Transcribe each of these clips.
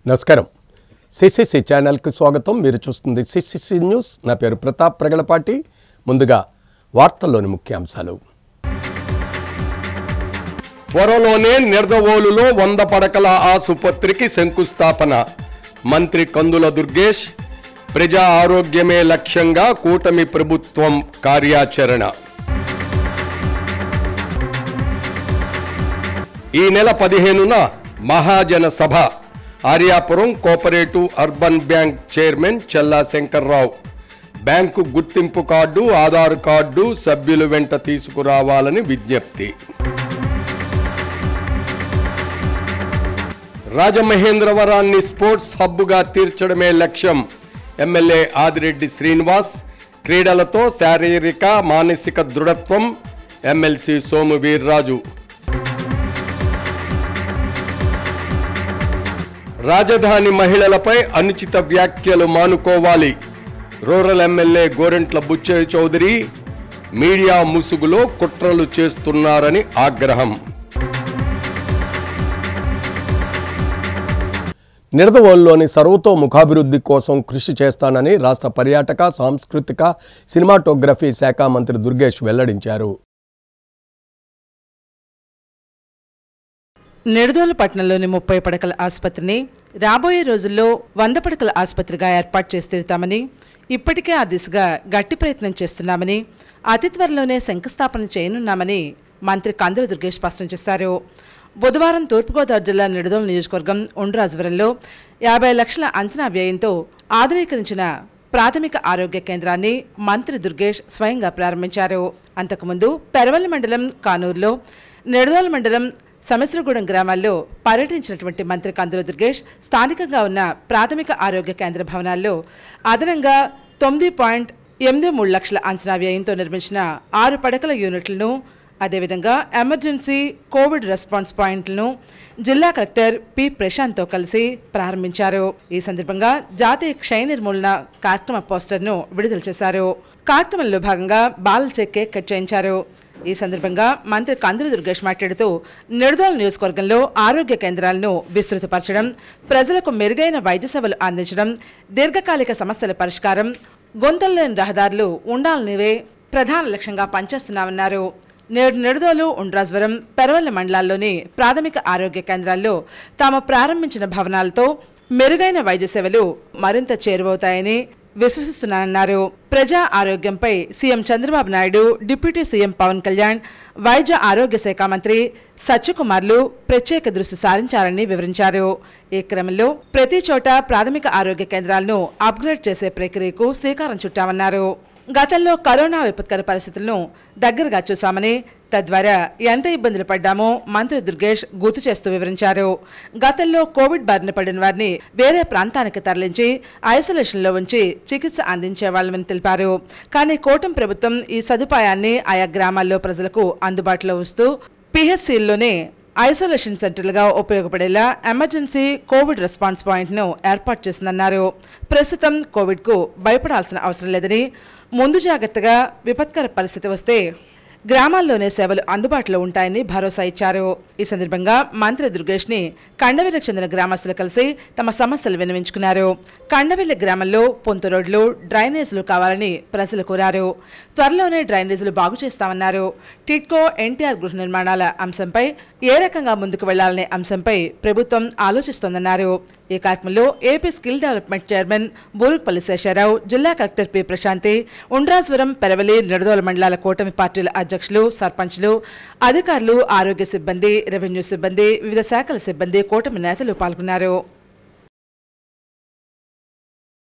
నమస్కారం. సిసిసి ఛానల్కి స్వాగతం. మీరు చూస్తుంది సిసిసి న్యూస్. నా పేరు ప్రతాప్ ప్రగడపాటి. ముందుగా వార్తల్లోని ముఖ్యాంశాలు. త్వరలోనే నిడదవోలులో 100 పడకల ఆసుపత్రికి శంకుస్థాపన. మంత్రి కందుల దుర్గేష్. ప్రజా ఆరోగ్యమే లక్ష్యంగా కూటమి ప్రభుత్వం కార్యాచరణ. ఈ నెల 15న మహాజన సభ. Aryapuram cooperative urban bank chairman Chella Shankarrao. Bank గుర్తింపు కార్డు, ఆధార్ కార్డు సభ్యుల వెంట తీసుకురావాలని విజ్ఞప్తి. రాజమహేంద్రవరాన్ని స్పోర్ట్స్ హబ్గా తీర్చడమే లక్ష్యం. ఎమ్మెల్యే ఆదిరెడ్డి శ్రీనివాస్. క్రీడలతో శారీరక మానసిక దృఢత్వం. ఎమ్మెల్సీ సోము వీర్రాజు. రాజధాని మహిళలపై అనుచిత వ్యాఖ్యలు మానుకోవాలి. Rural MLA Gorantla Butchaiah Chowdary. Media ముసుగులో కుట్రలు చేస్తున్నారని ఆగ్రహం. నిడదవోలులోని సర్వతోముఖాభివృద్ధి కోసం కృషి చేస్తానని రాష్ట్ర పర్యాటక, సాంస్కృతిక, సినిమాటోగ్రఫీ శాఖ మంత్రి దుర్గేష్ వెల్లడించారు. నిడదవోలు పట్టణంలోని 30 పడకల ఆసుపత్రిని రాబోయే రోజుల్లో 100 పడకల ఆసుపత్రిగా ఏర్పాటు చేసి తీరుతామని, ఇప్పటికే ఆ దిశగా గట్టి ప్రయత్నం చేస్తున్నామని, అతి త్వరలోనే శంకుస్థాపన చేయనున్నామని మంత్రి కందుల దుర్గేష్ స్పష్టం చేశారు. బుధవారం తూర్పుగోదావరి జిల్లా నిడదవోలు నియోజకవర్గం ఉండ్రాజవరంలో 50 లక్షల అంచనా వ్యయంతో ఆధునీకరించిన ప్రాథమిక ఆరోగ్య కేంద్రాన్ని మంత్రి దుర్గేష్ స్వయంగా ప్రారంభించారు. అంతకుముందు పెరవల్లి మండలం కానూరులో, నిడదవోలు మండలం సమస్రగూడెం గ్రామాల్లో పర్యటించినటువంటి మంత్రి కందుల దుర్గేష్ స్థానికంగా ఉన్న ప్రాథమిక ఆరోగ్య కేంద్ర భవనాల్లో అదనంగా 9.83 లక్షల అంచనా వ్యయంతో నిర్మించిన 6 పడకల యూనిట్లను, అదేవిధంగా ఎమర్జెన్సీ కోవిడ్ రెస్పాన్స్ పాయింట్లను జిల్లా కలెక్టర్ పి ప్రశాంత్తో కలిసి ప్రారంభించారు. ఈ సందర్భంగా జాతీయ క్షయ నిర్మూలన కార్యక్రమ పోస్టర్ను విడుదల చేశారు. కార్యక్రమంలో భాగంగా బాలలచే కేక్ కట్ చేయించారు. ఈ సందర్భంగా మంత్రి కందుల దుర్గేష్ మాట్లాడుతూ, నిడదవోలు నియోజకవర్గంలో ఆరోగ్య కేంద్రాలను విస్తృతపరచడం, ప్రజలకు మెరుగైన వైద్య సేవలు అందించడం, దీర్ఘకాలిక సమస్యల పరిష్కారం, గొంతుల్లేని రహదారులు ఉండాలనివే ప్రధాన లక్ష్యంగా పనిచేస్తున్నామన్నారు. నేడు నిడదవోలు, ఉండ్రాజవరం, పెరవల్లి మండలాల్లోని ప్రాథమిక ఆరోగ్య కేంద్రాల్లో తాము ప్రారంభించిన భవనాలతో మెరుగైన వైద్య సేవలు మరింత చేరువవుతాయని విశ్వసిస్తున్నానన్నారు. ప్రజా ఆరోగ్యంపై CM Chandrababu Naidu, deputy CM Pawan Kalyan, వైద్య ఆరోగ్య శాఖ మంత్రి సత్యకుమార్లు ప్రత్యేక దృష్టి సారించారని వివరించారు. ఈ క్రమంలో ప్రతి చోట ప్రాథమిక ఆరోగ్య కేంద్రాలను అప్గ్రేడ్ చేసే ప్రక్రియకు శ్రీకారం చుట్టామన్నారు. గతంలో కరోనా విపత్కర పరిస్థితులను దగ్గరగా చూశామని, తద్వారా ఎంత ఇబ్బందులు పడ్డామో మంత్రి దుర్గేష్ గుర్తు చేస్తూ వివరించారు. గతంలో కోవిడ్ బారిన పడిన వారిని వేరే ప్రాంతానికి తరలించి ఐసోలేషన్లో ఉంచి చికిత్స అందించేవాళ్లమని తెలిపారు. కానీ కూటమి ప్రభుత్వం ఈ సదుపాయాన్ని ఆయా గ్రామాల్లో ప్రజలకు అందుబాటులో ఉంచుతూ పిహెచ్సిల్లోనే ఐసోలేషన్ సెంటర్లుగా ఉపయోగపడేలా ఎమర్జెన్సీ కోవిడ్ రెస్పాన్స్ పాయింట్ను ఏర్పాటు చేసిందన్నారు. ప్రస్తుతం కోవిడ్కు భయపడాల్సిన అవసరం లేదని, ముందు జాగ్రత్తగా విపత్కర పరిస్థితి వస్తే గ్రామాల్లోనే సేవలు అందుబాటులో ఉంటాయని భరోసా ఇచ్చారు. ఈ సందర్భంగా మంత్రి దుర్గేష్ని కండవెల్లికి చెందిన గ్రామస్తులు కలిసి తమ సమస్యలు విన్నవించుకున్నారు. కండవెల్లి గ్రామంలో పొంతు రోడ్లు, డ్రైనేజీలు కావాలని ప్రజలు కోరారు. త్వరలోనే డ్రైనేజీలు బాగు చేస్తామన్నారు. టిడ్కో, ఎన్టీఆర్ గృహ నిర్మాణాల అంశంపై ఏ రకంగా ముందుకు వెళ్లాలనే అంశంపై ప్రభుత్వం ఆలోచిస్తోందన్నారు. ఈ కార్యక్రమంలో AP skill development chairman Burugupalli Sesha Rao, జిల్లా కలెక్టర్ పి ప్రశాంతి, ఉండ్రాజవరం, పెరవలి, నిడదవోలు మండలాల కూటమి పార్టీల అధ్యక్షులు, సర్పంచ్లు, అధికారులు, ఆరోగ్య సిబ్బంది, రెవెన్యూ సిబ్బంది, వివిధ శాఖల సిబ్బంది, కూటమి నేతలు పాల్గొన్నారు.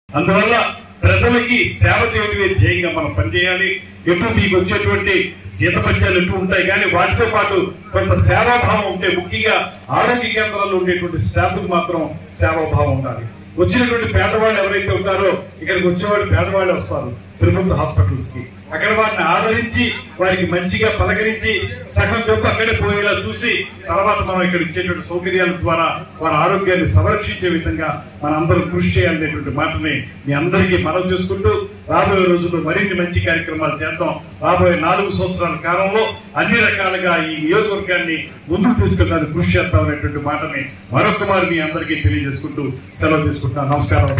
అందువల్ల ప్రజలకి సేవ చేయడమే ధ్యేయంగా మనం పనిచేయాలి. ఎప్పుడు మీకు వచ్చేటువంటి జీతపత్యాలు ఎప్పుడు ఉంటాయి, కానీ వాటితో పాటు కొంత సేవాభావం ఉంటే, ముఖ్యంగా ఆరోగ్య కేంద్రాల్లో ఉండేటువంటి స్టాఫ్కి మాత్రం సేవాభావం ఉండాలి. వచ్చినటువంటి పేదవాళ్ళు ఎవరైతే ఉంటారో, ఇక్కడికి వచ్చేవాళ్ళు పేదవాళ్ళు వస్తారు ప్రభుత్వ హాస్పిటల్స్ కి. అక్కడ వారిని ఆదరించి, వారికి మంచిగా పలకరించి, సగం చొప్పు అక్కడే పోయేలా చూసి, తర్వాత మనం ఇక్కడ ఇచ్చేటువంటి సౌకర్యాల ద్వారా వారి ఆరోగ్యాన్ని సంరక్షించే విధంగా మన అందరూ కృషి చేయాలనేటువంటి మాటని మీ అందరికీ మనవి చేసుకుంటూ, రాబోయే రోజుల్లో మరిన్ని మంచి కార్యక్రమాలు చేద్దాం. రాబోయే 4 సంవత్సరాల కాలంలో అన్ని రకాలుగా ఈ నియోజకవర్గాన్ని ముందుకు తీసుకెళ్ళడానికి కృషి చేస్తామనేటువంటి మాటని మరొకమారు మీ అందరికీ తెలియజేసుకుంటూ సెలవు తీసుకుంటున్నాను. నమస్కారం.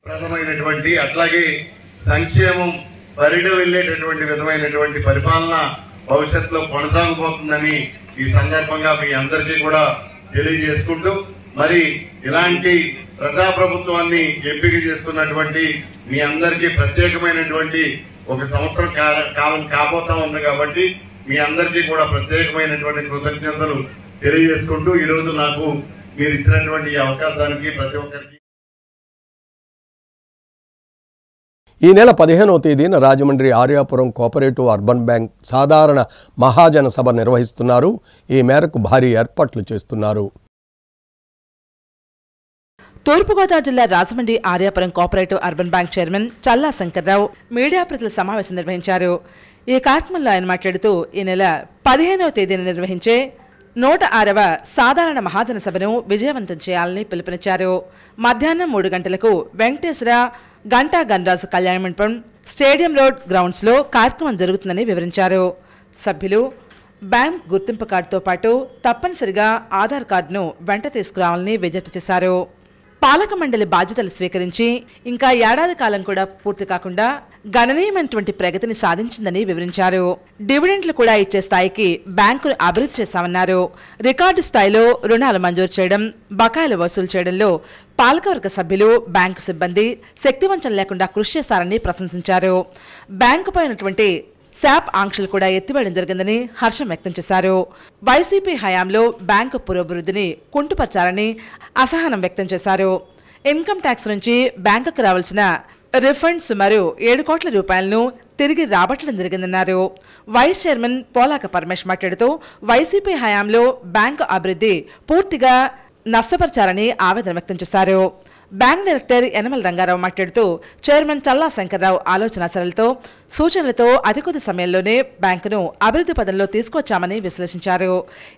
ప్రథమైనటువంటి అట్లాగే సంక్షేమం పరిడి వెళ్ళేటటువంటి విధమైనటువంటి పరిపాలన భవిష్యత్తులో కొనసాగబోతుందని ఈ సందర్భంగా మీ అందరికీ కూడా తెలియజేసుకుంటూ, మరి ఇలాంటి ప్రజాప్రభుత్వాన్ని ఎంపిక చేసుకున్నటువంటి మీ అందరికీ ప్రత్యేకమైనటువంటి ఒక సంవత్సరం కాలం కాబోతా ఉంది కాబట్టి మీ అందరికీ కూడా ప్రత్యేకమైనటువంటి కృతజ్ఞతలు తెలియజేసుకుంటూ ఈరోజు నాకు మీరు ఇచ్చినటువంటి ఈ అవకాశానికి ప్రతి ఒక్కరికి. ఈ నెల 15వ తేదీన Rajahmundry Aryapuram cooperative urban bank సాధారణ మహాజన సభ నిర్వహిస్తున్నారు. ఈ మేరకు భారీ ఏర్పాట్లు చేస్తున్నారు. తూర్పుగోదావరి జిల్లా Rajahmundry Aryapuram cooperative urban bank chairman Challa Shankarrao media ప్రతినిధుల సమావేశం నిర్వహించారు. ఈ కార్యక్రమంలో ఆయన మాట్లాడుతూ ఈ నెల 15వ తేదీన నిర్వహించే 106వ సాధారణ మహాజన సభను విజయవంతం చేయాలని పిలుపునిచ్చారు. మధ్యాహ్నం 3 గంటలకు వెంకటేశ్వర గంటా గన్రాజు కళ్యాణ మండపం స్టేడియం రోడ్ గ్రౌండ్స్లో కార్యక్రమం జరుగుతుందని వివరించారు. సభ్యులు బ్యాంక్ గుర్తింపు కార్డుతో పాటు తప్పనిసరిగా ఆధార్ కార్డును వెంట తీసుకురావాలని విజ్ఞప్తి చేశారు. పాలక మండలి బాధ్యతలు స్వీకరించి ఇంకా ఏడాది కాలం కూడా పూర్తి కాకుండా గణనీయమైనటువంటి ప్రగతిని సాధించిందని వివరించారు. డివిడెంట్లు కూడా ఇచ్చే స్థాయికి బ్యాంకును అభివృద్ధి చేశామన్నారు. రికార్డు స్థాయిలో రుణాలు మంజూరు చేయడం, బకాయిలు వసూలు చేయడంలో పాలకవర్గ సభ్యులు, బ్యాంకు సిబ్బంది శక్తివంచన లేకుండా కృషి చేశారని ప్రశంసించారు. బ్యాంకుపై ఉన్నటువంటి శాప్ ఆంక్షలు కూడా ఎత్తివేయడం జరిగిందని హర్షం వ్యక్తం చేశారు. వైసీపీ హయాంలో బ్యాంకు పురోభివృద్ధిని కుంటుపరచారని అసహనం వ్యక్తం చేశారు. ఇన్కమ్ ట్యాక్స్ నుంచి బ్యాంకుకు రావాల్సిన రిఫండ్ సుమారు 7 కోట్ల రూపాయలను తిరిగి రాబట్టడం జరిగిందన్నారు. వైస్ చైర్మన్ పోలాక పరమేష్ మాట్లాడుతూ వైసీపీ హయాంలో బ్యాంకు అభివృద్ధి పూర్తిగా నష్టపరిచారని ఆవేదన వ్యక్తం చేశారు. బ్యాంక్ డైరెక్టర్ యనమల రంగారావు మాట్లాడుతూ చైర్మన్ చల్లా శంకర్రావు ఆలోచన సరళితో సూచనలతో అతి కొద్ది సమయంలోనే బ్యాంకును అభివృద్ధి పదంలో తీసుకొచ్చామని విశ్లేషించారు.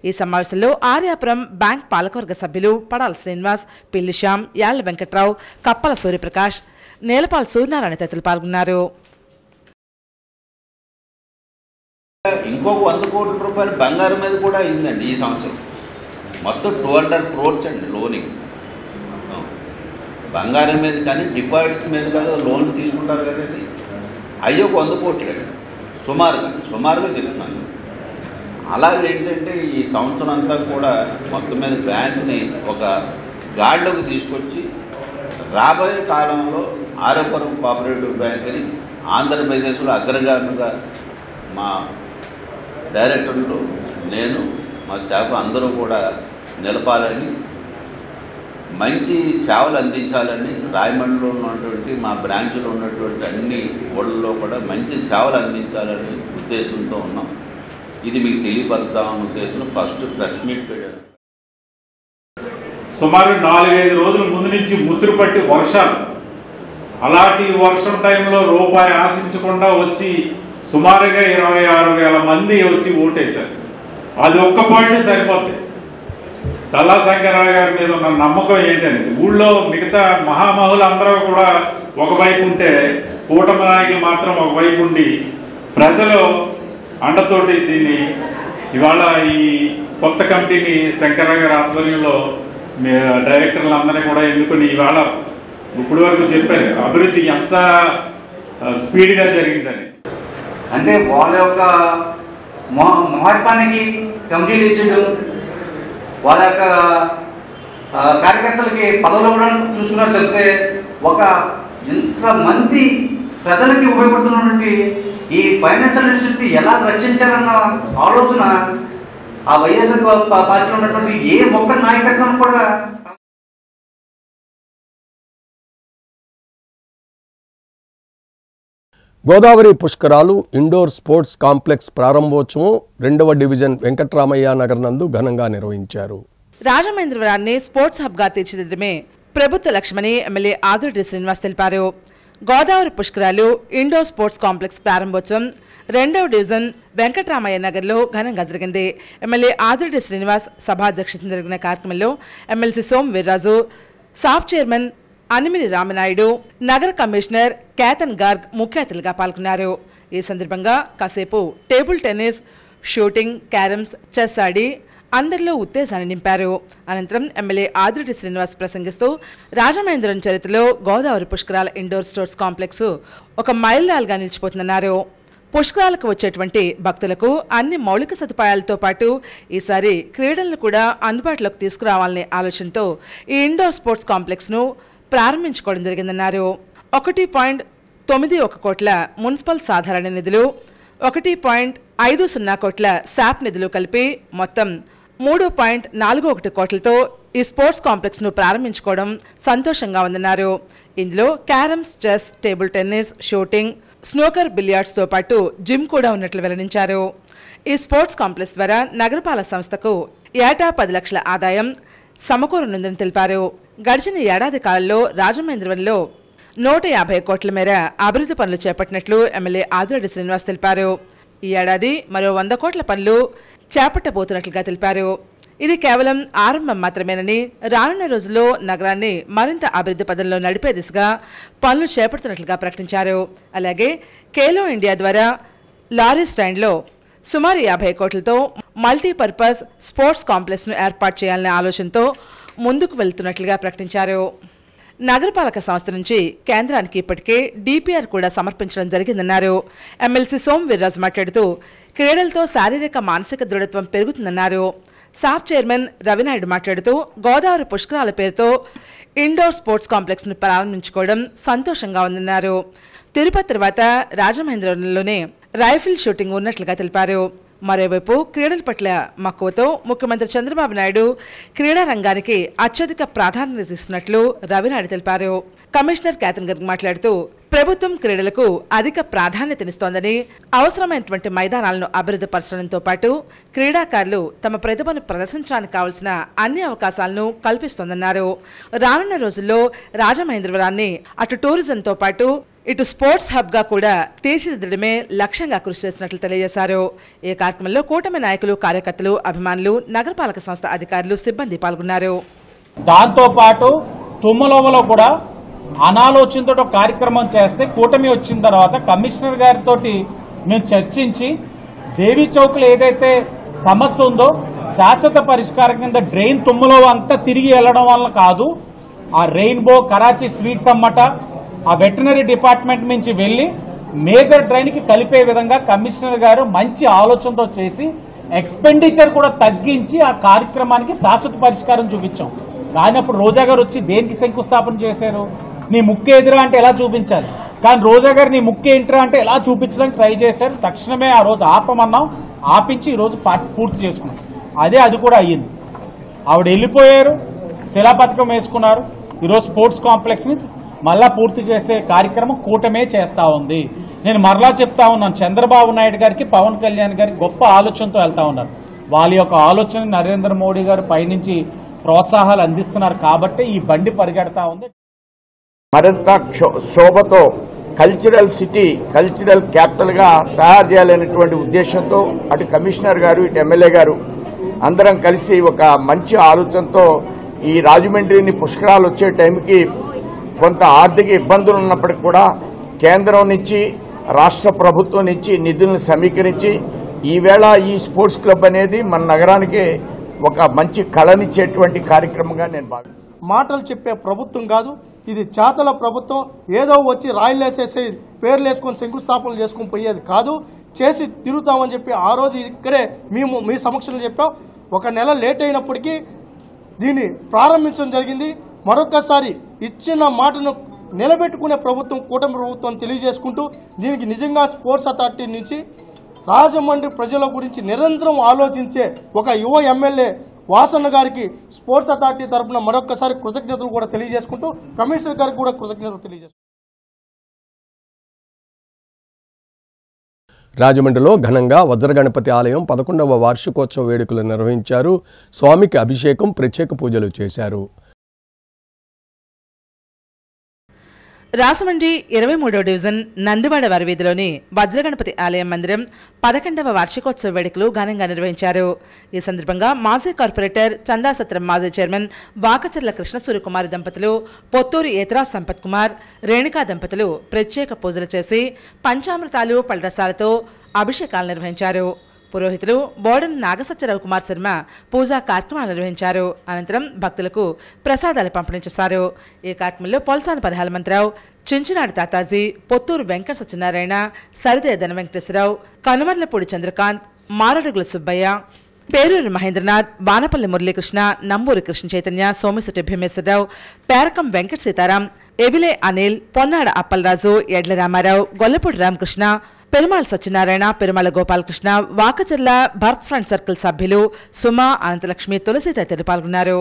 ఈ సమావేశంలో ఆర్యాపురం బ్యాంక్ పాలకవర్గ సభ్యులు పడాల శ్రీనివాస్, పిల్లి శ్యామ్, యాళ్ల వెంకట్రావు, కప్పల సూర్యప్రకాష్, నేలపాల్ సూర్యనారాయణ తదితరులు పాల్గొన్నారు. ఇంకొక 100 కోట్ల రూపాయలు బంగారం మీద కూడా అయిందండి ఈ సంవత్సరం. మొత్తం 200 crores అండి లోనింగ్. బంగారం మీద కానీ డిపాజిట్స్ మీద కాదు లోన్లు తీసుకుంటారు కదండి, అవి ఒక 100 కోట్లు సుమారుగా చెప్తున్నాను. అలాగే ఏంటంటే ఈ సంవత్సరం అంతా కూడా మొత్తం మీద బ్యాంకుని ఒక గాడిలోకి తీసుకొచ్చి రాబోయే కాలంలో ఆర్యాపురం కోఆపరేటివ్ బ్యాంకుని ఆంధ్రప్రదేశ్లో అగ్రగామిగా మా డైరెక్టర్లు, నేను, మా స్టాఫ్ అందరూ కూడా నిలపాలని, మంచి సేవలు అందించాలని, రాయమండ్రిలో ఉన్నటువంటి మా బ్రాంచ్లో ఉన్నటువంటి అన్ని ఊళ్ళలో కూడా మంచి సేవలు అందించాలని ఉద్దేశంతో ఉన్నాం. ఇది మీకు తెలియపరుద్దామన్న ఉద్దేశంలో ఫస్ట్ ప్రెస్ మీట్ పెట్టాను. సుమారు 4-5 రోజుల ముందు నుంచి ముసురు పట్టి వర్షాలు, అలాంటి వర్షం టైంలో రూపాయి ఆశించకుండా వచ్చి సుమారుగా 26,000 మంది వచ్చి ఓటేశారు. అది ఒక్క పాయింట్ సరిపోతుంది. చల్లా శంకర్రావు గారి మీద ఉన్న నమ్మకం ఏంటంటే ఊళ్ళో మిగతా మహామహులు అందరూ కూడా ఒకవైపు ఉంటే కూటమి నాయకులు మాత్రం ఒకవైపు ఉండి ప్రజలు అండతోటి దీన్ని ఇవాళ ఈ కొత్త కమిటీని శంకర్రావు గారి ఆధ్వర్యంలో డైరెక్టర్లు అందరినీ కూడా ఎన్నుకొని ఇవాళ ఇప్పుడు వరకు చెప్పారు అభివృద్ధి ఎంత స్పీడ్గా జరిగిందని. అంటే వాళ్ళ యొక్క మార్పానికి కమిటీలు ఇచ్చిండు, వాళ్ళ యొక్క కార్యకర్తలకి పదవులు ఇవ్వడం చూసుకున్నట్టు తప్పితే ఒక ఇంతమంది ప్రజలకి ఉపయోగపడుతున్నటువంటి ఈ ఫైనాన్షియల్ ఇన్స్టిట్యూట్ని ఎలా రక్షించాలన్న ఆలోచన ఆ వైఎస్ఆర్ పార్టీలో ఉన్నటువంటి ఏ ఒక్క నాయకత్వం కూడా. గోదావరి పుష్కరాలు ఇండోర్ స్పోర్ట్స్ కాంప్లెక్స్ ప్రారంభోత్సవం 2వ డివిజన్ వెంకట్రామయ్య నగర్ నందు ఘనంగా నిర్వహించారు. రాజమహేంద్రవరాన్ని స్పోర్ట్స్ హబ్గా తీర్చిదిద్దడమే ప్రభుత్వ లక్ష్యమని ఎమ్మెల్యే ఆదిరెడ్డి శ్రీనివాస్ తెలిపారు. గోదావరి పుష్కరాలు ఇండోర్ స్పోర్ట్స్ కాంప్లెక్స్ ప్రారంభోత్సవం 2వ డివిజన్ వెంకట్రామయ్య నగర్లో ఘనంగా జరిగింది. ఎమ్మెల్యే ఆదిరెడ్డి శ్రీనివాస్ సభాధ్యక్షతన జరిగిన కార్యక్రమంలో ఎమ్మెల్సీ సోమ్ వీర్రాజు, సాఫ్ చైర్మన్ అనిమిని రామనాయుడు, నగర కమిషనర్ కేతన్ గార్గ్ ముఖ్య అతిథులుగా పాల్గొన్నారు. ఈ సందర్భంగా కాసేపు table tennis, shooting, carroms, chess ఆడి అందరిలో ఉత్తేజాన్ని నింపారు. అనంతరం ఎమ్మెల్యే ఆదిరెడ్డి శ్రీనివాస్ ప్రసంగిస్తూ రాజమహేంద్రం చరిత్రలో గోదావరి పుష్కరాల ఇండోర్ స్పోర్ట్స్ కాంప్లెక్స్ ఒక మైలురాయిగా నిలిచిపోతుందన్నారు. పుష్కరాలకు వచ్చేటువంటి భక్తులకు అన్ని మౌలిక సదుపాయాలతో పాటు ఈసారి క్రీడలను కూడా అందుబాటులోకి తీసుకురావాలనే ఆలోచనతో ఈ ఇండోర్ స్పోర్ట్స్ కాంప్లెక్స్ను ప్రారంభించుకోవడం జరిగిందన్నారు. 1.91 కోట్ల మున్సిపల్ సాధారణ నిధులు, 1.50 కోట్ల శాప్ నిధులు కలిపి మొత్తం 3.41 కోట్లతో ఈ స్పోర్ట్స్ కాంప్లెక్స్ను ప్రారంభించుకోవడం సంతోషంగా ఉందన్నారు. ఇందులో carroms, chess, table tennis, shooting, snooker, బిలియార్డ్స్తో పాటు జిమ్ కూడా ఉన్నట్లు వెల్లడించారు. ఈ స్పోర్ట్స్ కాంప్లెక్స్ ద్వారా నగరపాలక సంస్థకు ఏటా 10 లక్షల ఆదాయం సమకూరనుందని తెలిపారు. గడిచిన ఏడాది కాలంలో రాజమహేంద్రవరంలో 150 కోట్ల మేర అభివృద్ధి పనులు చేపట్టినట్లు ఎమ్మెల్యే ఆదిరెడ్డి శ్రీనివాస్ తెలిపారు. ఈ ఏడాది మరో 100 కోట్ల పనులు చేపట్టబోతున్నట్లుగా తెలిపారు. ఇది కేవలం ఆరంభం మాత్రమేనని, రానున్న రోజుల్లో నగరాన్ని మరింత అభివృద్ధి పదంలో నడిపే దిశగా పనులు చేపడుతున్నట్లుగా ప్రకటించారు. అలాగే ఖేలో ఇండియా ద్వారా లారీ స్టాండ్లో సుమారు 50 కోట్లతో మల్టీపర్పస్ స్పోర్ట్స్ కాంప్లెక్స్ను ఏర్పాటు చేయాలనే ఆలోచనతో ముందుకు వెళ్తున్నట్లుగా ప్రకటించారు. నగరపాలక సంస్థ నుంచి కేంద్రానికి ఇప్పటికే డిపిఆర్ కూడా సమర్పించడం జరిగిందన్నారు. ఎమ్మెల్సీ సోమ్ వీర్రాజు మాట్లాడుతూ క్రీడలతో శారీరక, మానసిక దృఢత్వం పెరుగుతుందన్నారు. సాఫ్ చైర్మన్ రవినాయుడు మాట్లాడుతూ గోదావరి పుష్కరాల పేరుతో ఇండోర్ స్పోర్ట్స్ కాంప్లెక్స్ను ప్రారంభించుకోవడం సంతోషంగా ఉందన్నారు. తిరుపతి తర్వాత రాజమహేంద్రవరంలోనే రైఫిల్ షూటింగ్ ఉన్నట్లుగా తెలిపారు. మరోవైపు క్రీడల పట్ల మక్కువతో ముఖ్యమంత్రి చంద్రబాబు నాయుడు క్రీడా రంగానికి అత్యధిక ప్రాధాన్యత ఇస్తున్నట్లు రవినాయుడు తెలిపారు. కమిషనర్ కేతన్ గార్గ్ మాట్లాడుతూ ప్రభుత్వం క్రీడలకు అధిక ప్రాధాన్యతనిస్తోందని, అవసరమైనటువంటి మైదానాలను అభివృద్ధి పరచడంతో పాటు క్రీడాకారులు తమ ప్రతిభను ప్రదర్శించడానికి కావలసిన అన్ని అవకాశాలను కల్పిస్తోందన్నారు. రానున్న రోజుల్లో రాజమహేంద్రవరాన్ని అటు టూరిజంతో పాటు ఇటు స్పోర్ట్స్ హబ్గా కూడా తీర్చిదిద్దడమే లక్ష్యంగా కృషి చేసినట్లు తెలియజేశారు. ఈ కార్యక్రమంలో కూటమి నాయకులు, కార్యకర్తలు, అభిమానులు, నగరపాలక సంస్థ అధికారులు, సిబ్బంది పాల్గొన్నారు. దాంతోపాటు తుమ్మలోవలో కూడా అనాలోచనతో కార్యక్రమం చేస్తే కూటమి వచ్చిన తర్వాత కమిషనర్ గారితో మేము చర్చించి దేవీ చౌక్లో ఏదైతే సమస్య ఉందో శాశ్వత పరిష్కారం కింద డ్రైన్ తుమ్మలోవ అంతా తిరిగి వెళ్లడం వల్ల కాదు, ఆ రెయిన్బో, కరాచీ స్వీట్స్ అమ్మట, ఆ వెటనరీ డిపార్ట్మెంట్ నుంచి వెళ్లి మేజర్ డ్రైన్కి కలిపే విధంగా కమిషనర్ గారు మంచి ఆలోచనతో చేసి ఎక్స్పెండిచర్ కూడా తగ్గించి ఆ కార్యక్రమానికి శాశ్వత పరిష్కారం చూపించాం. కానీ అప్పుడు రోజా గారు వచ్చి దేనికి శంకుస్థాపన చేశారు? నీ ముక్కు ఎదురా అంటే ఎలా చూపించాలి, కానీ రోజా గారు నీ ముక్కు ఏంట్రా అంటే ఎలా చూపించడానికి ట్రై చేశారు. తక్షణమే ఆ రోజు ఆపమన్నాం, ఆపించి ఈరోజు పూర్తి చేసుకున్నాం. అది కూడా అయ్యింది. ఆవిడ వెళ్ళిపోయారు, శిలాపథకం వేసుకున్నారు. ఈరోజు స్పోర్ట్స్ కాంప్లెక్స్ని మళ్ళా పూర్తి చేసే కార్యక్రమం కూటమే చేస్తూ ఉంది. నేను మరలా చెప్తా ఉన్నాను, చంద్రబాబు నాయుడు గారికి, పవన్ కళ్యాణ్ గారికి గొప్ప ఆలోచనతో వెళ్తా ఉన్నారు. వాళ్ళ యొక్క ఆలోచన నరేంద్ర మోడీ గారు పైనుంచి ప్రోత్సాహాలు అందిస్తున్నారు కాబట్టి ఈ బండి పరిగెడతా ఉంది. మరింత శోభతో కల్చరల్ సిటీ, కల్చరల్ క్యాపిటల్గా తయారు చేయాలనేటువంటి ఉద్దేశంతో అటు కమిషనర్ గారు, ఇటు ఎమ్మెల్యే గారు అందరం కలిసి ఒక మంచి ఆలోచనతో ఈ రాజమండ్రిని పుష్కరాలు వచ్చే టైంకి కొంత ఆర్థిక ఇబ్బందులు ఉన్నప్పటికీ కూడా కేంద్రం నుంచి, రాష్ట్ర ప్రభుత్వం నుంచి నిధులను సమీకరించి ఈవేళ ఈ స్పోర్ట్స్ క్లబ్ అనేది మన నగరానికి ఒక మంచి కళనిచ్చేటువంటి కార్యక్రమంగా నేను భావిస్తున్నాను. మాటలు చెప్పే ప్రభుత్వం కాదు, ఇది చేతల ప్రభుత్వం. ఏదో వచ్చి రాయిలు వేసేసి పేర్లు వేసుకొని శంకుస్థాపనలు చేసుకుని పోయేది కాదు, చేసి తిరుగుతామని చెప్పి ఆ రోజు ఇక్కడే మేము మీ సమక్షంలో చెప్పాం. 1 నెల లేట్ అయినప్పటికీ దీన్ని ప్రారంభించడం జరిగింది. మరొకసారి ఇచ్చిన మాటను నిలబెట్టుకునే ప్రభుత్వం కూటమి ప్రభుత్వం తెలియజేసుకుంటూ దీనికి నిజంగా స్పోర్ట్స్ అథారిటీ నుంచి రాజమండ్రి ప్రజల గురించి నిరంతరం ఆలోచించే ఒక యువ ఎమ్మెల్యే వాసన్న గారికి స్పోర్ట్స్ అథారిటీ తరఫున మరొకసారి కృతజ్ఞతలు కూడా తెలియజేసుకుంటూ కమిషనర్ గారికి కూడా కృతజ్ఞతలు తెలియజేసుకుంటాం. రాజమండ్రిలో ఘనంగా వజ్రగణపతి ఆలయం 11వ వార్షికోత్సవ వేడుకలు నిర్వహించారు. స్వామికి అభిషేకం, ప్రత్యేక పూజలు చేశారు. రాజమండ్రి 23వ డివిజన్ నందివాడ వారి వీధిలోని వజ్రగణపతి ఆలయం మందిరం 11వ వార్షికోత్సవ వేడుకలు ఘనంగా నిర్వహించారు. ఈ సందర్భంగా మాజీ కార్పొరేటర్ చందాసత్రం మాజీ చైర్మన్ వాకచర్ల కృష్ణ సూర్యకుమారి దంపతులు, పొత్తూరు ఏతరా సంపత్ కుమార్, రేణుకా దంపతులు ప్రత్యేక పూజలు చేసి పంచామృతాలు పళ్ళరసాలతో అభిషేకాలు నిర్వహించారు. పురోహితులు బోడన్ నాగసత్యరావు కుమార్ శర్మ పూజా కార్యక్రమాలు నిర్వహించారు. అనంతరం భక్తులకు ప్రసాదాలు పంపిణీ చేశారు. ఈ కార్యక్రమంలో పొలసాని హనుమంతరావు, చించినాడు తాతాజీ, పొత్తూరు వెంకట సత్యనారాయణ, సరిదే ధన వెంకటేశ్వరరావు, కనుమర్లపూడి చంద్రకాంత్, మారడుగుల సుబ్బయ్య, పేరూరు మహేంద్రనాథ్, బానపల్లి మురళీకృష్ణ, నంబూరి కృష్ణ చైతన్య, సోమిశెట్టి భీమేశ్వరరావు, పేరకం వెంకట సీతారాం, ఎవిలే అనిల్, పొన్నాడ అప్పలరాజు, ఎడ్ల రామారావు, గొల్లపూడి రామకృష్ణ, పెరుమాళ సత్యనారాయణ, పెరుమాళ గోపాలకృష్ణ, వాకచర్ల భరత్ ఫ్రంట్ సర్కిల్ సభ్యులు సుమ, అనంతలక్ష్మి, తులసి తదితరులు పాల్గొన్నారు.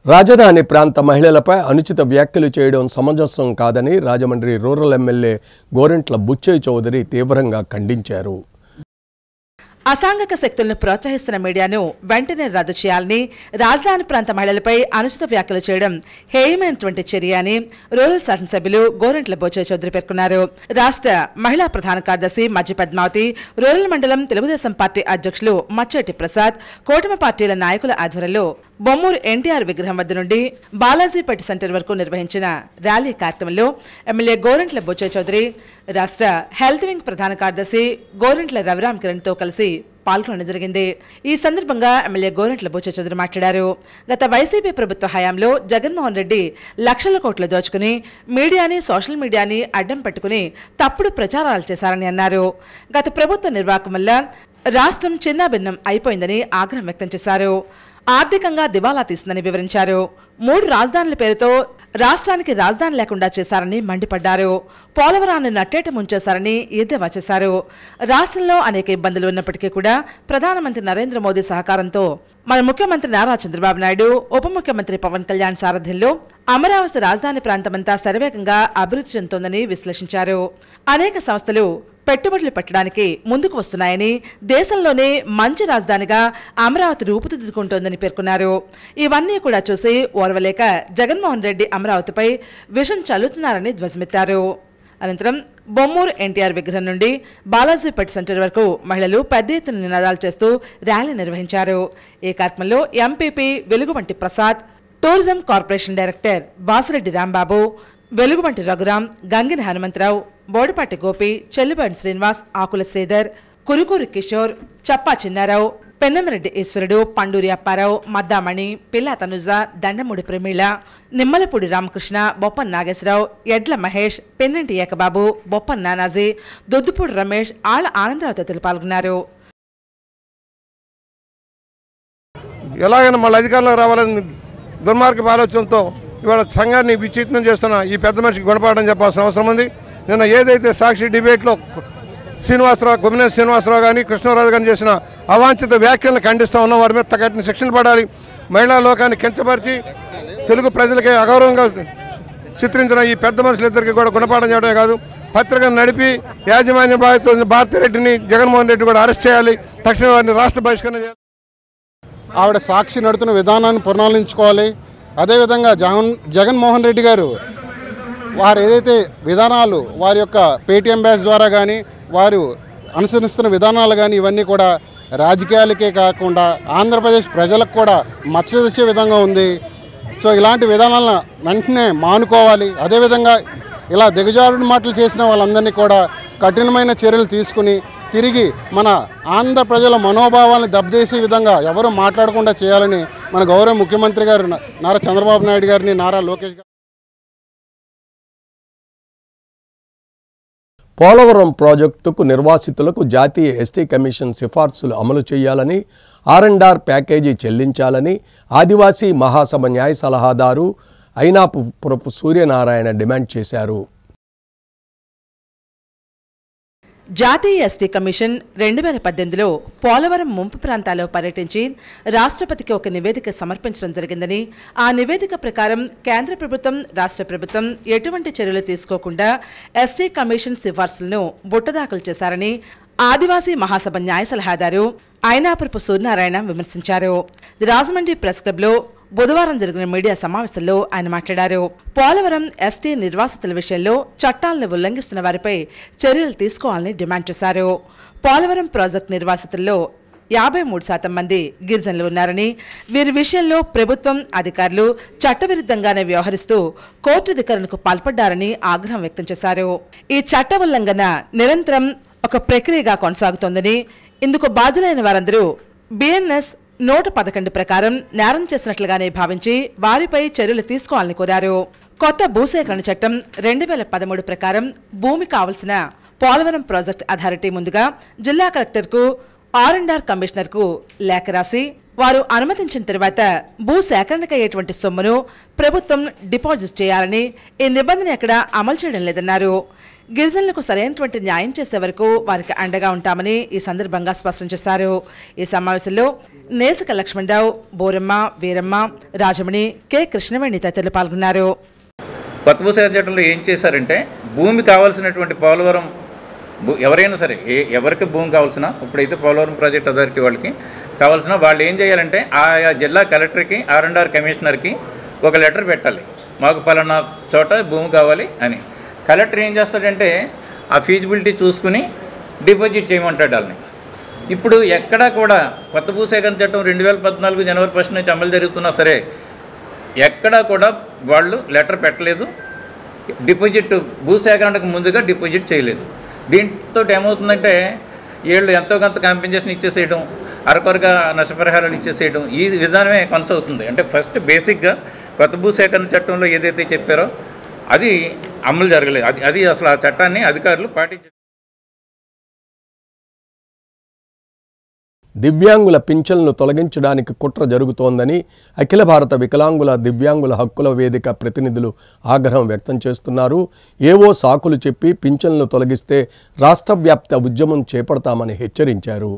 రాజధాని ప్రాంత మహిళలపై అనుచిత వ్యాఖ్యలు చేయడం సమంజసం కాదని రాజమండ్రి రూరల్ ఎమ్మెల్యే గోరంట్ల బుచ్చయ్య చౌదరి తీవ్రంగా ఖండించారు. అసాంఘిక శక్తులను ప్రోత్సహిస్తున్న మీడియాను వెంటనే రద్దు చేయాలని, రాజధాని ప్రాంత మహిళలపై అనుచిత వ్యాఖ్యలు చేయడం హేయమైనటువంటి చర్య అని రూరల్ శాసనసభ్యులు గోరంట్ల బుచ్చయ్య చౌదరి పేర్కొన్నారు. రాష్ట్ర మహిళా ప్రధాన కార్యదర్శి మజ్జి పద్మావతి, రూరల్ మండలం తెలుగుదేశం పార్టీ అధ్యక్షులు మచ్చేటి ప్రసాద్, కూటమి పార్టీల నాయకుల ఆధ్వర్యంలో బొమ్మూరు ఎన్టీఆర్ విగ్రహం వద్ద నుండి బాలాజీపేట సెంటర్ వరకు నిర్వహించిన ర్యాలీ కార్యక్రమంలో ఎమ్మెల్యే గోరంట్ల బుచ్చయ్య చౌదరి, రాష్ట్ర హెల్త్ వింగ్ ప్రధాన కార్యదర్శి గోరంట్ల రవిరామ్ కిరణ్ తో కలిసి పాల్గొనడం జరిగింది. ఈ సందర్భంగా ఎమ్మెల్యే గోరంట్ల బుచ్చయ్య చౌదరి మాట్లాడారు. గత వైసీపీ ప్రభుత్వ హయాంలో జగన్మోహన్ రెడ్డి లక్షల కోట్లు దోచుకుని మీడియాని, సోషల్ మీడియాని అడ్డం పెట్టుకుని తప్పుడు ప్రచారాలు చేశారని అన్నారు. గత ప్రభుత్వ నిర్వాహకం వల్ల రాష్ట్రం చిన్నాభిన్నం అయిపోయిందని ఆగ్రహం వ్యక్తం చేశారు. ఆర్థికంగా దివాలా తీసిందని వివరించారు. 3 రాజధానుల పేరుతో రాష్ట్రానికి రాజధాని లేకుండా చేశారని మండిపడ్డారు. పోలవరాన్ని నట్టేట ముంచేశారని ఎద్దేవా చేశారు. రాష్ట్రంలో అనేక ఇబ్బందులు ఉన్నప్పటికీ కూడా ప్రధానమంత్రి నరేంద్ర మోదీ సహకారంతో మన ముఖ్యమంత్రి నారా చంద్రబాబు నాయుడు, ఉప ముఖ్యమంత్రి పవన్ కళ్యాణ్ సారథ్యంలో అమరావతి రాజధాని ప్రాంతమంతా శరవేగంగా అభివృద్ధి చెందుతోందని విశ్లేషించారు. అనేక సంస్థలు పెట్టుబడులు పెట్టడానికి ముందుకు వస్తున్నాయని, దేశంలోనే మంచి రాజధానిగా అమరావతి రూపుదిద్దుకుంటోందని పేర్కొన్నారు. ఇవన్నీ కూడా చూసి ఓర్వలేక జగన్మోహన్ రెడ్డి అమరావతిపై విషం చల్లుతున్నారని ధ్వజమెత్తారు. అనంతరం బొమ్మూరు ఎన్టీఆర్ విగ్రహం నుండి బాలాజీపేట సెంటర్ వరకు మహిళలు పెద్ద ఎత్తున నినాదాలు చేస్తూ ర్యాలీ నిర్వహించారు. ఈ కార్యక్రమంలో MPP Velugubanti Prasad, tourism corporation director Vasireddy Rambabu, Velugubanti Raghuram, Gangini Hanumantharao, Bodipati Gopi, Chellubadi Srinivas, Akula Sridhar, Kurukuru Kishore, Chappa Chinnarao, Pennamireddy Eswarudu, Panduri Apparao, Maddamani, పిల్లా తనుజ, దండమూడి ప్రమీళ, నిమ్మలపూడి రామకృష్ణ, బొప్పన్ నాగేశ్వరరావు, ఎడ్ల మహేష్, పెన్నింటి ఏకబాబు, బొప్పన్ నానాజీ, దొద్దుపూడి రమేష్, ఆళ్ల ఆనందరావు తదితరులు పాల్గొన్నారు. ఎలాగైనా మళ్ళీ అధికారంలోకి రావాలని దుర్మార్గపు ఆలోచనతో ఇవాళ సంఘాన్ని విచ్ఛిన్నం చేస్తున్న ఈ పెద్ద మనిషికి గుణపాఠం చెప్పాల్సిన అవసరం ఉంది. నిన్న ఏదైతే సాక్షి డిబేట్లో కొమ్మినేని శ్రీనివాసరావు కానీ కృష్ణరాజు కానీ చేసిన అవాంఛిత వ్యాఖ్యలను ఖండిస్తూ ఉన్నాం. వారి మీద తగ్గట్టిన శిక్షలు పడాలి. మహిళా లోకాన్ని కించపరిచి తెలుగు ప్రజలకి అగౌరవంగా చిత్రించిన ఈ పెద్ద మనుషులిద్దరికీ కూడా గుణపాఠం చేయడమే కాదు, పత్రికను నడిపి యాజమాన్య బాధ్యత భారతిరెడ్డిని, జగన్మోహన్ రెడ్డి కూడా అరెస్ట్ చేయాలి. తక్షణమే వారిని రాష్ట్ర బహిష్కరణ చేయాలి. ఆవిడ సాక్షి నడుతున్న విధానాన్ని పునరాలించుకోవాలి. అదేవిధంగా జగన్మోహన్ రెడ్డి గారు వారు ఏదైతే విధానాలు వారి యొక్క పేటీఎం బ్యాచ్ ద్వారా కానీ వారు అనుసరిస్తున్న విధానాలు కానీ ఇవన్నీ కూడా రాజకీయాలకే కాకుండా ఆంధ్రప్రదేశ్ ప్రజలకు కూడా మచ్చదచ్చే విధంగా ఉంది. సో ఇలాంటి విధానాలను వెంటనే మానుకోవాలి. అదేవిధంగా ఇలా దిగజారుడు మాటలు చేసిన వాళ్ళందరినీ కూడా కఠినమైన చర్యలు తీసుకుని తిరిగి మన ఆంధ్ర ప్రజల మనోభావాలను దెబ్బతీసే విధంగా ఎవరు మాట్లాడకుండా చేయాలని మన గౌరవ ముఖ్యమంత్రి గారు నారా చంద్రబాబు నాయుడు గారిని, నారా లోకేష్ గారు. పోలవరం ప్రాజెక్టుకు నిర్వాసితులకు జాతీయ ఎస్టీ కమిషన్ సిఫార్సులు అమలు చేయాలని, R&R ప్యాకేజీ చెల్లించాలని ఆదివాసీ మహాసభ న్యాయ సలహాదారు అయినాపురపు సూర్యనారాయణ డిమాండ్ చేశారు. జాతీయ ఎస్టీ కమిషన్ 2018లో పోలవరం ముంపు ప్రాంతాల్లో పర్యటించి రాష్ట్రపతికి ఒక నివేదిక సమర్పించడం జరిగిందని, ఆ నివేదిక ప్రకారం కేంద్ర ప్రభుత్వం, రాష్ట్ర ప్రభుత్వం ఎటువంటి చర్యలు తీసుకోకుండా ఎస్టీ కమిషన్ సిఫార్సులను బుట్టదాఖలు చేశారని ఆదివాసీ మహాసభ న్యాయ సలహాదారు అయినాపురపు సూర్యనారాయణ విమర్శించారు. రాజమండ్రి ప్రెస్ క్లబ్లో బుధవారం జరిగిన మీడియా సమావేశంలో ఆయన మాట్లాడారు. పోలవరం ఎస్టీ నిర్వాసితుల విషయంలో చట్టాలను ఉల్లంఘిస్తున్న వారిపై చర్యలు తీసుకోవాలని డిమాండ్ చేశారు. పోలవరం ప్రాజెక్టు నిర్వాసితుల్లో 53% మంది గిరిజనులు ఉన్నారని, వీరి విషయంలో ప్రభుత్వం, అధికారులు చట్టవిరుద్ధంగానే వ్యవహరిస్తూ కోర్టు ధిక్కరణకు పాల్పడ్డారని ఆగ్రహం వ్యక్తం చేశారు. ఈ చట్ట ఉల్లంఘన నిరంతరం ఒక ప్రక్రియగా కొనసాగుతోందని, ఇందుకు బాధ్యులైన వారందరూ BNS 111 ప్రకారం నేరం చేసినట్లుగానే భావించి వారిపై చర్యలు తీసుకోవాలని కోరారు. కొత్త భూసేకరణ చట్టం 2013 ప్రకారం భూమి కావలసిన పోలవరం ప్రాజెక్ట్ అథారిటీ ముందుగా జిల్లా కలెక్టర్కు, R&R కమిషనర్కు లేఖ రాసి వారు అనుమతించిన తర్వాత భూ సేకరణకు అయ్యేటువంటి సొమ్మును ప్రభుత్వం డిపాజిట్ చేయాలని, ఈ నిబంధన ఎక్కడా అమలు చేయడం లేదన్నారు. గిరిజనులకు సరైనటువంటి న్యాయం చేసే వరకు వారికి అండగా ఉంటామని ఈ సందర్భంగా స్పష్టం చేశారు. ఈ సమావేశంలో నేసక లక్ష్మణరావు, బోరమ్మ, వీరమ్మ, రాజమణి, కె కృష్ణవేణి తదితరులు పాల్గొన్నారు. కొత్త భూ సేకరణ చట్టంలో ఏం చేశారంటే, భూమి కావాల్సినటువంటి పోలవరం ఎవరైనా సరే ఎవరికి భూమి కావాల్సిన, ఇప్పుడైతే పోలవరం ప్రాజెక్ట్ అథారిటీ వాళ్ళకి కావాల్సిన వాళ్ళు ఏం చేయాలంటే ఆయా జిల్లా కలెక్టర్కి, R&R కమిషనర్కి ఒక లెటర్ పెట్టాలి, మాకు పలానా చోట భూమి కావాలి అని. కలెక్టర్ ఏం చేస్తాడంటే ఆ ఫీజిబిలిటీ చూసుకుని డిపాజిట్ చేయమంటాడు వాళ్ళని. ఇప్పుడు ఎక్కడా కూడా కొత్త భూ సేకరణ చట్టం 2014 జనవరి 1 నుంచి అమలు జరుగుతున్నా సరే ఎక్కడా కూడా వాళ్ళు లెటర్ పెట్టలేదు, డిపాజిట్ భూసేకరణకు ముందుగా డిపాజిట్ చేయలేదు. దీంతో ఏమవుతుందంటే వీళ్ళు ఎంతో కొంత కాంపెన్సేషన్ ఇచ్చేసేయడం, అరకొరగా నష్టపరిహారాలు ఇచ్చేసేయడం, ఈ విధానమే కొనసాగుతుంది. అంటే ఫస్ట్ బేసిక్గా కొత్త భూ సేకరణ చట్టంలో ఏదైతే చెప్పారో అది అమలు జరగలేదు. అది అసలు ఆ చట్టాన్ని అధికారులు పాటించారు. దివ్యాంగుల పింఛన్లను తొలగించడానికి కుట్ర జరుగుతోందని అఖిల భారత వికలాంగుల దివ్యాంగుల హక్కుల వేదిక ప్రతినిధులు ఆగ్రహం వ్యక్తం చేస్తున్నారు. ఏవో సాకులు చెప్పి పింఛన్లను తొలగిస్తే రాష్ట్ర వ్యాప్త ఉద్యమం చేపడతామని హెచ్చరించారు.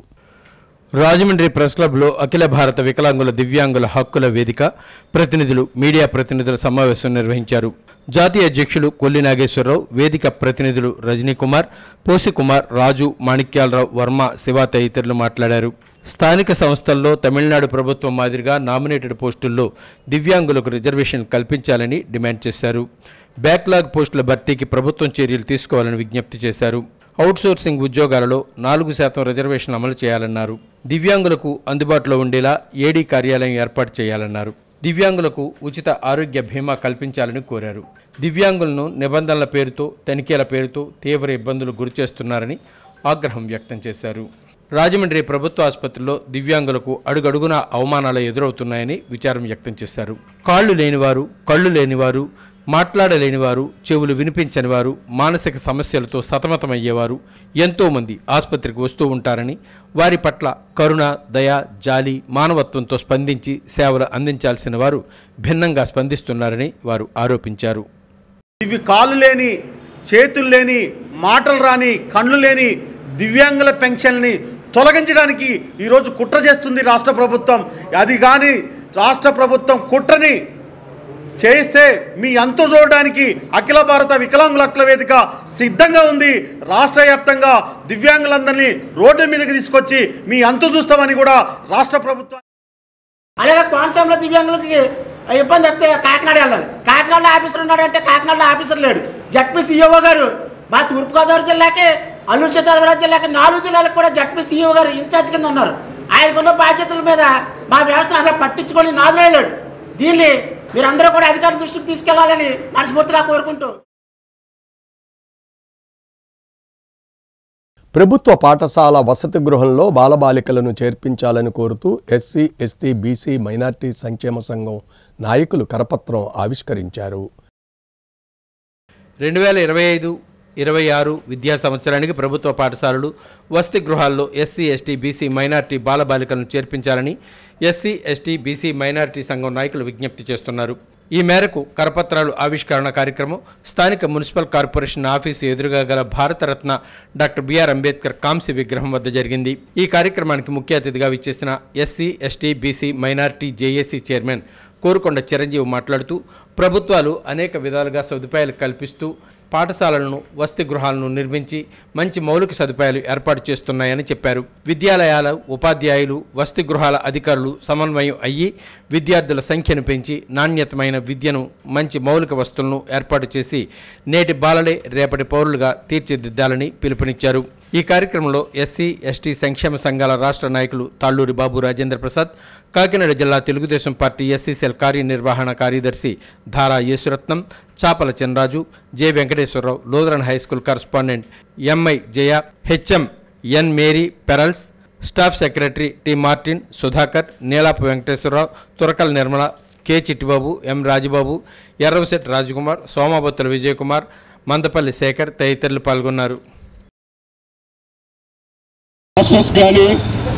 రాజమండ్రి ప్రెస్ క్లబ్లో అఖిల భారత వికలాంగుల దివ్యాంగుల హక్కుల వేదిక ప్రతినిధులు మీడియా ప్రతినిధుల సమావేశం నిర్వహించారు. జాతీయ అధ్యక్షులు కొల్లి నాగేశ్వరరావు, వేదిక ప్రతినిధులు రజనీకుమార్, పోసికుమార్, రాజు, మాణిక్యాలరావు, వర్మ, శివ తదితరులు మాట్లాడారు. స్థానిక సంస్థల్లో తమిళనాడు ప్రభుత్వం మాదిరిగా నామినేటెడ్ పోస్టుల్లో దివ్యాంగులకు రిజర్వేషన్ కల్పించాలని డిమాండ్ చేశారు. బ్యాక్లాగ్ పోస్టుల భర్తీకి ప్రభుత్వం చర్యలు తీసుకోవాలని విజ్ఞప్తి చేశారు. అవుట్సోర్సింగ్ ఉద్యోగాలలో 4% రిజర్వేషన్ అమలు చేయాలన్నారు. దివ్యాంగులకు అందుబాటులో ఉండేలా ఏడీ కార్యాలయం ఏర్పాటు చేయాలన్నారు. దివ్యాంగులకు ఉచిత ఆరోగ్య బీమా కల్పించాలని కోరారు. దివ్యాంగులను నిబంధనల పేరుతో, తనిఖీల పేరుతో తీవ్ర ఇబ్బందులు గురిచేస్తున్నారని ఆగ్రహం వ్యక్తం చేశారు. రాజమండ్రి ప్రభుత్వ ఆసుపత్రిలో దివ్యాంగులకు అడుగడుగునా అవమానాలు ఎదురవుతున్నాయని విచారం వ్యక్తం చేశారు. కాళ్లు లేనివారు, కళ్ళు లేనివారు, మాట్లాడలేనివారు, చెవులు వినిపించని వారు, మానసిక సమస్యలతో సతమతమయ్యేవారు ఎంతోమంది ఆసుపత్రికి వస్తూ ఉంటారని, వారి పట్ల కరుణ, దయ, జాలి, మానవత్వంతో స్పందించి సేవలు అందించాల్సిన వారు భిన్నంగా స్పందిస్తున్నారని వారు ఆరోపించారు. ఇవి కాళ్ళు లేని, చేతులు లేని, మాటలు రాని, కళ్ళు లేని దివ్యాంగుల పెన్షన్ని తొలగించడానికి ఈరోజు కుట్ర చేస్తుంది రాష్ట్ర ప్రభుత్వం. అది కానీ రాష్ట్ర ప్రభుత్వం కుట్రని చేయిస్తే మీ అంతు చూడడానికి అఖిల భారత వికలాంగుల హక్కుల వేదిక సిద్ధంగా ఉంది. రాష్ట్ర వ్యాప్తంగా దివ్యాంగులందరినీ రోడ్డు మీదకి తీసుకొచ్చి మీ అంతు చూస్తామని కూడా రాష్ట్ర ప్రభుత్వం. అలాగే కోనసీమలో దివ్యాంగులకి ఇబ్బంది వస్తే కాకినాడ వెళ్ళాలి. కాకినాడలో ఆఫీసర్ ఉన్నాడంటే కాకినాడలో ఆఫీసర్ లేడు. జడ్పీ సీఈఓ గారు మా తూర్పుగోదావరి జిల్లాకి అల్లూరు సీతారామరాజు జిల్లాకి 4 జిల్లాలకు కూడా జడ్పీ సీఈఓ గారు ఇన్ఛార్జ్ కింద ఉన్నారు. ఆయనకున్న బాధ్యతల మీద మా వ్యవస్థను అసలు పట్టించుకొని నాదులేడు. దీన్ని మీరందరూ కూడా అధికారుల దృష్టికి తీసుకెళ్లాలని మనస్ఫూర్తిగా కోరుకుంటూ ప్రభుత్వ పాఠశాల వసతి గృహంలో బాలబాలికలను చేర్పించాలని కోరుతూ ఎస్సీ, ఎస్టీ, బీసీ, మైనార్టీ సంక్షేమ సంఘం నాయకులు కరపత్రం ఆవిష్కరించారు. 2025-26 విద్యా సంవత్సరానికి ప్రభుత్వ పాఠశాలలు, వసతి గృహాల్లో ఎస్సీ, ఎస్టీ, బీసీ, మైనార్టీ బాలబాలికలను చేర్పించాలని ఎస్సీ, ఎస్టీ, బీసీ, మైనార్టీ సంఘం నాయకులు విజ్ఞప్తి చేస్తున్నారు. ఈ మేరకు కరపత్రాలు ఆవిష్కరణ కార్యక్రమం స్థానిక మున్సిపల్ కార్పొరేషన్ ఆఫీసు ఎదురుగా గల భారతరత్న డాక్టర్ బిఆర్ అంబేద్కర్ కాంస్య విగ్రహం వద్ద జరిగింది. ఈ కార్యక్రమానికి ముఖ్య అతిథిగా విచ్చేసిన SC, ST, BC, minority JAC chairman Korukonda Chiranjeevi మాట్లాడుతూ ప్రభుత్వాలు అనేక విధాలుగా సదుపాయాలు కల్పిస్తూ పాఠశాలలను, వసతి గృహాలను నిర్మించి మంచి మౌలిక సదుపాయాలు ఏర్పాటు చేస్తున్నాయని చెప్పారు. విద్యాలయాల ఉపాధ్యాయులు, వసతి గృహాల అధికారులు సమన్వయం అయ్యి విద్యార్థుల సంఖ్యను పెంచి నాణ్యతమైన విద్యను, మంచి మౌలిక వస్తువులను ఏర్పాటు చేసి నేటి బాలలే రేపటి పౌరులుగా తీర్చిదిద్దాలని పిలుపునిచ్చారు. ఈ కార్యక్రమంలో ఎస్సీ, ఎస్టీ సంక్షేమ సంఘాల రాష్ట్ర నాయకులు తాళ్ళూరి బాబు రాజేంద్ర ప్రసాద్, కాకినాడ జిల్లా తెలుగుదేశం పార్టీ ఎస్సీసీఎల్ కార్యనిర్వహణ కార్యదర్శి Dhara Yesuratnam, Chapala Chinaraju, J Venkateswararao, Lutheran high school correspondent MI Jaya, HM N Mary Pearls, staff secretary T Martin, Sudhakar, Neelapu Venkateswararao, Turakala Nirmala, K Chittibabu, M Rajababu, Erravasetti Rajakumar, Somabattula Vijayakumar, Mandapalli Sekhar తదితరులు పాల్గొన్నారు. కానీ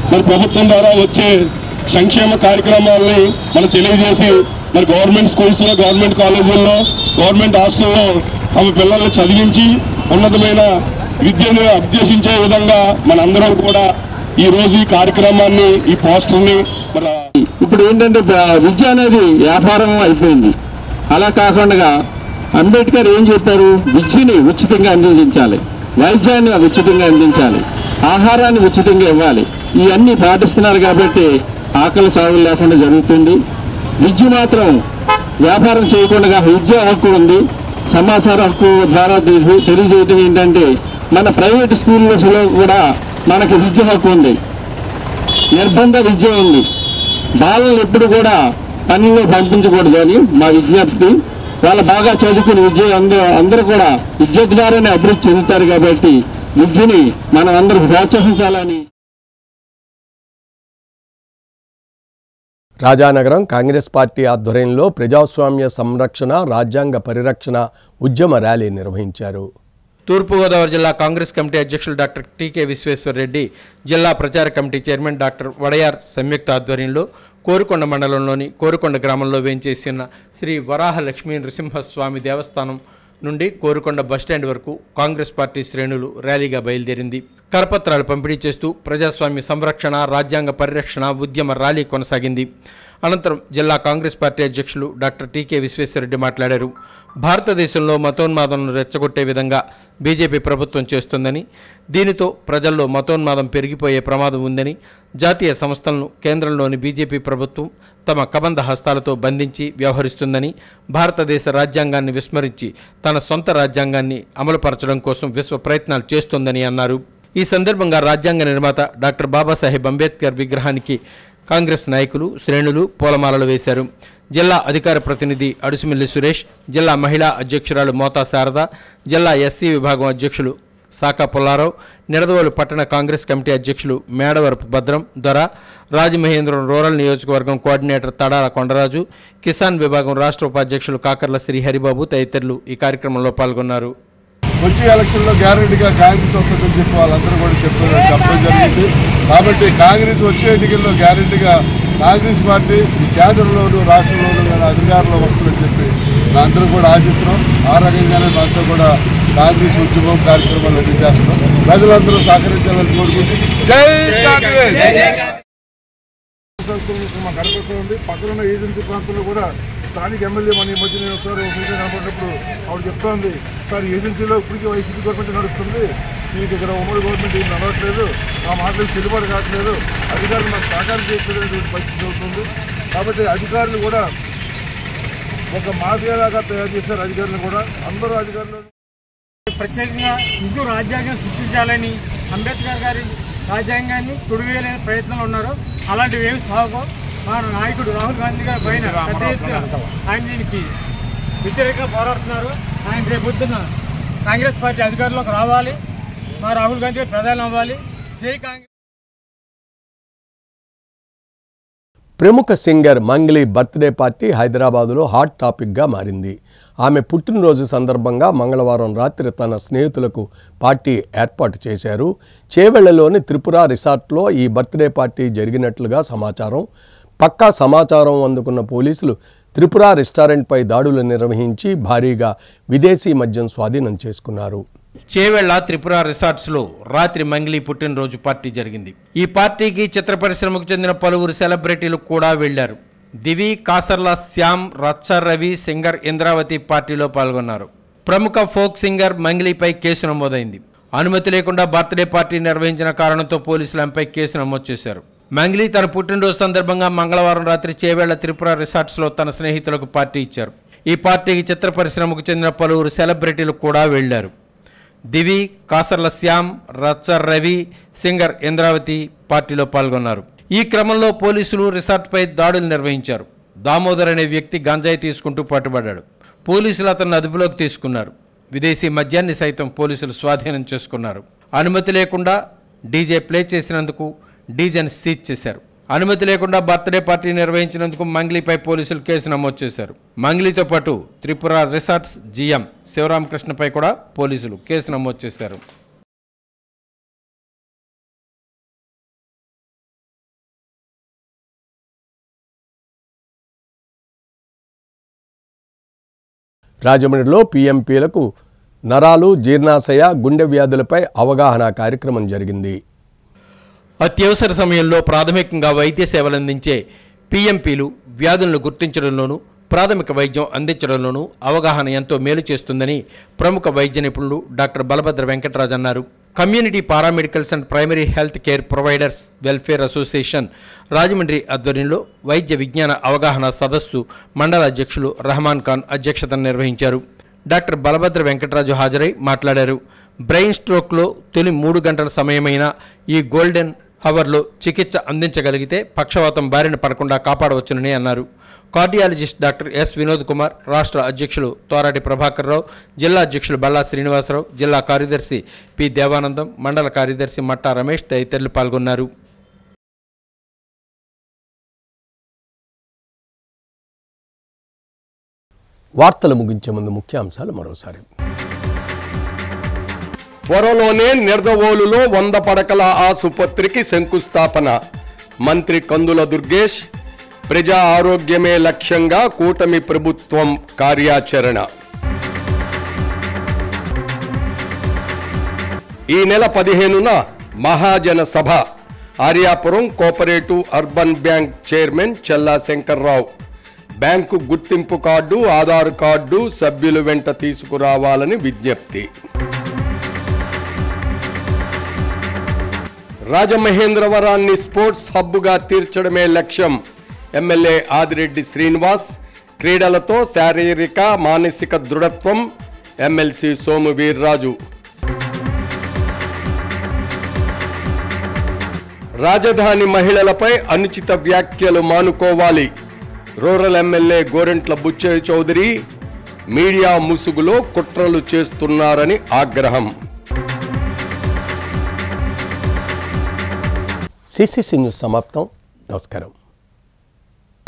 మరి ప్రభుత్వం ద్వారా వచ్చే సంక్షేమ కార్యక్రమాలని మనం తెలియజేసి మరి గవర్నమెంట్ స్కూల్స్లో, గవర్నమెంట్ కాలేజీల్లో, గవర్నమెంట్ హాస్టల్లో తమ పిల్లల్ని చదివించి ఉన్నతమైన విద్యను అభ్యసించే విధంగా మనందరం కూడా ఈ రోజు ఈ కార్యక్రమాన్ని, ఈ పోస్టర్ని ఇప్పుడు ఏంటంటే విద్య అనేది వ్యాపారం అయిపోయింది. అలా కాకుండా అంబేద్కర్ ఏం చెప్పారు? విద్యని ఉచితంగా అందించాలి, వైద్యాన్ని ఉచితంగా అందించాలి, ఆహారాన్ని ఉచితంగా ఇవ్వాలి. ఇవన్నీ పాటిస్తున్నారు కాబట్టి ఆకలి చావులు లేకుండా జరుగుతుంది. విద్య మాత్రం వ్యాపారం చేయకుండా విద్యా హక్కు ఉంది. సమాచార హక్కు ద్వారా తెలియజేయడం ఏంటంటే మన ప్రైవేట్ స్కూళ్ళలో కూడా మనకి విద్య హక్కు ఉంది, నిర్బంధ విద్య ఉంది. బాలలు ఎప్పుడు కూడా పనిలో పంపించకూడదు అని మా విజ్ఞప్తి. వాళ్ళు బాగా చదువుకుని అందరూ కూడా విద్య ద్వారానే అభివృద్ధి చెందుతారు కాబట్టి విద్యని మనం అందరూ ప్రోత్సహించాలని. రాజానగరం కాంగ్రెస్ పార్టీ ఆధ్వర్యంలో ప్రజాస్వామ్య సంరక్షణ, రాజ్యాంగ పరిరక్షణ ఉద్యమ ర్యాలీ నిర్వహించారు. తూర్పుగోదావరి జిల్లా కాంగ్రెస్ కమిటీ అధ్యక్షులు డాక్టర్ టీకే విశ్వేశ్వరరెడ్డి, జిల్లా ప్రచార కమిటీ చైర్మన్ డాక్టర్ వడయార్ సంయుక్త ఆధ్వర్యంలో కోరుకొండ మండలంలోని కోరుకొండ గ్రామంలో వేంచేసిన శ్రీ వరాహ లక్ష్మీ నృసింహస్వామి దేవస్థానం నుండి కోరుకొండ బస్టాండ్ వరకు కాంగ్రెస్ పార్టీ శ్రేణులు ర్యాలీగా బయలుదేరింది. కరపత్రాలు పంపిణీ చేస్తూ ప్రజాస్వామ్య సంరక్షణ, రాజ్యాంగ పరిరక్షణ ఉద్యమ ర్యాలీ కొనసాగింది. అనంతరం జిల్లా కాంగ్రెస్ పార్టీ అధ్యక్షులు డాక్టర్ టీకే విశ్వేశ్వరరెడ్డి మాట్లాడారు. భారతదేశంలో మతోన్మాదంను రెచ్చగొట్టే విధంగా బీజేపీ ప్రభుత్వం చేస్తుందని, దీనితో ప్రజల్లో మతోన్మాదం పెరిగిపోయే ప్రమాదం ఉందని, జాతీయ సంస్థలను కేంద్రంలోని బీజేపీ ప్రభుత్వం తమ కబంధ హస్తాలతో బంధించి వ్యవహరిస్తుందని, భారతదేశ రాజ్యాంగాన్ని విస్మరించి తన సొంత రాజ్యాంగాన్ని అమలుపరచడం కోసం విశ్వ ప్రయత్నాలు చేస్తోందని అన్నారు. ఈ సందర్భంగా రాజ్యాంగ నిర్మాత డాక్టర్ బాబాసాహెబ్ అంబేద్కర్ విగ్రహానికి కాంగ్రెస్ నాయకులు, శ్రేణులు పూలమాలలు వేశారు. జిల్లా అధికార ప్రతినిధి అడుసుమిల్లి సురేష్, జిల్లా మహిళా అధ్యక్షురాలు మోతా శారద, జిల్లా ఎస్సీ విభాగం అధ్యక్షులు సాకా పుల్లారావు, నిడదవోలు పట్టణ కాంగ్రెస్ కమిటీ అధ్యక్షులు మేడవరపు భద్రం దొర, రాజమహేంద్రం రూరల్ నియోజకవర్గం కోఆర్డినేటర్ తడాల కొండరాజు, కిసాన్ విభాగం రాష్ట్ర ఉపాధ్యక్షులు కాకర్ల శ్రీహరిబాబు తదితరులు ఈ కార్యక్రమంలో పాల్గొన్నారు. వచ్చే ఎలక్షన్లో గ్యారెంటీగా కాంగ్రెస్ వస్తుందని చెప్పి వాళ్ళందరూ కూడా చెప్పడం జరిగింది. కాబట్టి కాంగ్రెస్ వచ్చే ఎన్నికల్లో గ్యారెంటీగా కాంగ్రెస్ పార్టీ ఈ కేంద్రంలోనూ రాష్ట్రంలోనూ కానీ అధికారంలో వస్తుందని చెప్పి అందరూ కూడా ఆశిస్తున్నాం. ఆ రకంగానే దాంతో కూడా కాంగ్రెస్ ఉద్యమం కార్యక్రమాలు చేస్తున్నాం. ప్రజలందరూ సహకరించాలని కోరుకుంటూ జై కాంగ్రెస్. మా కడప ఉంది, పక్కనున్న ఏజెన్సీ ప్రాంతంలో కూడా స్థానిక ఎమ్మెల్యే మన ఈ మధ్య నేను ఒకసారి మీటింగ్ కనబడినప్పుడు ఆవిడ చెప్తా ఉంది, సార్ ఏజెన్సీలో ఇప్పటికీ వైసీపీ గవర్నమెంట్ నడుస్తుంది, మీకు ఇక్కడ ఉమ్మడి గవర్నమెంట్ ఏం నడవట్లేదు, ఆ మాటలు చెల్లుబాటు కావట్లేదు, అధికారులు మాకు సహకారం చేయట్లేదనేటువంటి పరిస్థితి అవుతుంది. కాబట్టి అధికారులు కూడా ఒక మాఫియాలాగా తయారు చేశారు. అధికారులు కూడా అందరూ అధికారులు ప్రత్యేకంగా హిందూ రాజ్యాంగం సృష్టించాలని అంబేద్కర్ గారి రాజ్యాంగాన్ని తుడివేయాలనే ప్రయత్నంలో ఉన్నారు. అలాంటివి ఏమి సాగు మన నాయకుడు రాహుల్ గాంధీ గారు పైన పెద్ద ఎత్తున ఆయన దీనికి వ్యతిరేకంగా పోరాడుతున్నారు. ఆయన రేపొద్దున కాంగ్రెస్ పార్టీ అధికారంలోకి రావాలి, మా రాహుల్ గాంధీ ప్రధాని అవ్వాలి. జై కాంగ్రెస్. ప్రముఖ సింగర్ మంగ్లీ బర్త్డే పార్టీ హైదరాబాదులో హాట్ టాపిక్గా మారింది. ఆమె పుట్టినరోజు సందర్భంగా మంగళవారం రాత్రి తన స్నేహితులకు పార్టీ ఏర్పాటు చేశారు. చేవెళ్లలోని త్రిపుర రిసార్ట్లో ఈ బర్త్డే పార్టీ జరిగినట్లుగా సమాచారం. పక్కా సమాచారం అందుకున్న పోలీసులు త్రిపుర రెస్టారెంట్పై దాడులు నిర్వహించి భారీగా విదేశీ మద్యం స్వాధీనం చేసుకున్నారు. చేవెళ్ల త్రిపుర రిసార్ట్స్లో రాత్రి మంగ్లీ పుట్టినరోజు పార్టీ జరిగింది. ఈ పార్టీకి చిత్ర పరిశ్రమకు చెందిన పలువురు సెలబ్రిటీలు కూడా వెళ్లారు. దివి, కాసర్ల శ్యామ్, రచ్చ రవి, సింగర్ ఇంద్రావతి పార్టీలో పాల్గొన్నారు. ప్రముఖ ఫోక్ సింగర్ మంగ్లీపై కేసు నమోదైంది. అనుమతి లేకుండా బర్త్డే పార్టీ నిర్వహించిన కారణంతో పోలీసులు ఆమెపై కేసు నమోదు చేశారు. మంగ్లీ తన పుట్టినరోజు సందర్భంగా మంగళవారం రాత్రి చేవెళ్ల త్రిపుర రిసార్ట్స్లో తన స్నేహితులకు పార్టీ ఇచ్చారు. ఈ పార్టీకి చిత్ర పరిశ్రమకు చెందిన పలువురు సెలబ్రిటీలు కూడా వెళ్లారు. దివి, కాసర్ల శ్యామ్, రచ్చ రవి, సింగర్ ఇంద్రావతి పార్టీలో పాల్గొన్నారు. ఈ క్రమంలో పోలీసులు రిసార్ట్పై దాడులు నిర్వహించారు. దామోదర్ అనే వ్యక్తి గంజాయి తీసుకుంటూ పట్టుబడ్డాడు. పోలీసులు అతన్ని అదుపులోకి తీసుకున్నారు. విదేశీ మద్యాన్ని సైతం పోలీసులు స్వాధీనం చేసుకున్నారు. అనుమతి లేకుండా డీజే ప్లే చేసినందుకు డీజేని సీజ్ చేశారు. అనుమతి లేకుండా బర్త్డే పార్టీ నిర్వహించినందుకు మంగ్లీపై పోలీసులు కేసు నమోదు చేశారు. మంగ్లీతో పాటు త్రిపుర రిసార్ట్స్ జీఎం శివరామకృష్ణపై కూడా పోలీసులు కేసు నమోదు చేశారు. రాజమండ్రిలో పీఎంపీలకు నరాలు, జీర్ణాశయ, గుండె వ్యాధులపై అవగాహన కార్యక్రమం జరిగింది. అత్యవసర సమయంలో ప్రాథమికంగా వైద్య సేవలు అందించే పీఎంపీలు వ్యాధులను గుర్తించడంలోనూ ప్రాథమిక వైద్యం అందించడంలోనూ అవగాహన ఎంతో మేలు చేస్తుందని ప్రముఖ వైద్య నిపుణులు డాక్టర్ బలభద్ర వెంకటరాజు అన్నారు. Community paramedicals and primary health care providers welfare association Rajahmundry ఆధ్వర్యంలో వైద్య విజ్ఞాన అవగాహన సదస్సు మండల అధ్యక్షులు రహమాన్ ఖాన్ అధ్యక్షతన నిర్వహించారు. డాక్టర్ బలభద్ర వెంకటరాజు హాజరై మాట్లాడారు. బ్రెయిన్ స్ట్రోక్లో తొలి 3 గంటల సమయమైన ఈ గోల్డెన్ హవర్లో చికిత్స అందించగలిగితే పక్షవాతం బారిన పడకుండా కాపాడవచ్చునని అన్నారు. Cardiologist doctor yes Vinod Kumar, రాష్ట్ర అధ్యక్షులు తోరాటి ప్రభాకర్ రావు, జిల్లా అధ్యక్షులు బల్లా శ్రీనివాసరావు, జిల్లా కార్యదర్శి పి దేవానందం, మండల కార్యదర్శి మట్టా రమేష్ తదితరులు పాల్గొన్నారు. వార్తలు ముగించే ముందు ముఖ్యాంశాలు మరోసారి. త్వరలోనే నిర్దవోలులో 100 పడకల ఆసుపత్రికి శంకుస్థాపన. మంత్రి కందుల దుర్గేష్. ప్రజా ఆరోగ్యమే లక్ష్యంగా కూటమి ప్రభుత్వం కార్యాచరణ. ఈ నెల 15న మహాజన సభ. Aryapuram cooperative urban bank chairman Chella Shankarrao. Bank గుర్తింపు కార్డు, ఆధార్ కార్డు సభ్యులు వెంట తీసుకురావాలని విజ్ఞప్తి. రాజమహేంద్రవరాన్ని స్పోర్ట్స్ హబ్గా తీర్చడమే లక్ష్యం. ఎమ్మెల్యే ఆదిరెడ్డి శ్రీనివాస్. క్రీడలతో శారీరక మానసిక దృఢత్వం. ఎమ్మెల్సీ సోము వీర్రాజు. రాజధాని మహిళలపై అనుచిత వ్యాఖ్యలు మానుకోవాలి. Rural MLA Gorantla Butchaiah Chowdary. Media ముసుగులో కుట్రలు చేస్తున్నారని ఆగ్రహం. సిసిసి న్యూస్ సమాప్తం. నమస్కారం.